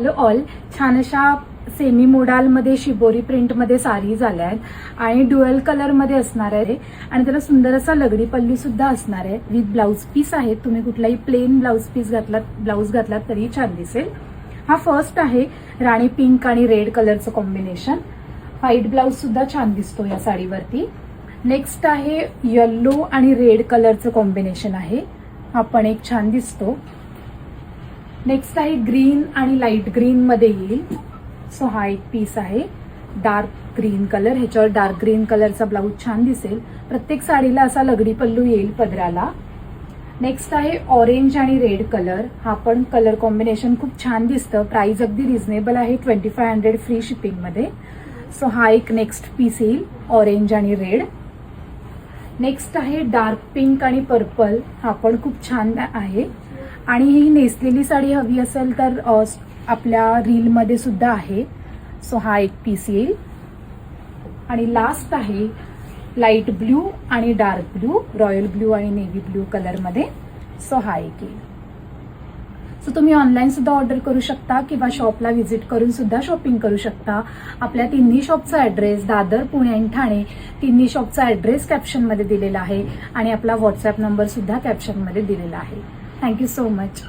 Hello all, छान अशा semi मोडालमध्ये shibori प्रिंटमध्ये sarees आल्या आहेत आणि ड्युअल कलरमध्ये असणार आहे आणि त्याला सुंदर असा लगडी पल्लू सुद्धा असणार आहे विथ ब्लाउज पीस आहे. तुम्ही कुठलाही प्लेन ब्लाउज घातलात तरी छान दिसेल. हा फर्स्ट आहे राणी पिंक आणि रेड कलरचं कॉम्बिनेशन. व्हाईट ब्लाउज सुद्धा छान दिसतो या साडीवरती. नेक्स्ट आहे येल्लो आणि रेड कलरचं कॉम्बिनेशन आहे. हा पण एक छान दिसतो. नेक्स्ट आहे ग्रीन आणि लाईट ग्रीन मध्ये येईल. सो हा एक पीस आहे डार्क ग्रीन कलर. ह्याच्यावर डार्क ग्रीन कलरचा ब्लाऊज छान दिसेल. प्रत्येक साडीला असा लगडी पल्लू येईल पदराला. नेक्स्ट आहे ऑरेंज आणि रेड कलर. हा पण कलर कॉम्बिनेशन खूप छान दिसतं. प्राइस अगदी रिझनेबल आहे, 2500 फ्री शिपिंग मध्ये. सो हा एक नेक्स्ट पीस येईल ऑरेंज आणि रेड. नेक्स्ट आहे डार्क पिंक आणि पर्पल. हा पण खूप छान आहे आणि ही नेसलेली साडी हवी असेल तर आपल्या रीलमध्ये सुद्धा आहे. सो हा एक पीस येईल. आणि लास्ट आहे लाईट ब्ल्यू आणि डार्क ब्ल्यू, रॉयल ब्ल्यू आणि नेव्ही ब्ल्यू कलरमध्ये. सो हा एक येईल. सो तुम्ही ऑनलाईन सुद्धा ऑर्डर करू शकता किंवा शॉपला व्हिजिट करून सुद्धा शॉपिंग करू शकता. आपल्या तिन्ही शॉपचा ऍड्रेस दादर, पुणे आणि ठाणे, तिन्ही शॉपचा ऍड्रेस कॅप्शनमध्ये दिलेला आहे आणि आपला व्हॉट्सअप नंबर सुद्धा कॅप्शनमध्ये दिलेला आहे. Thank you so much.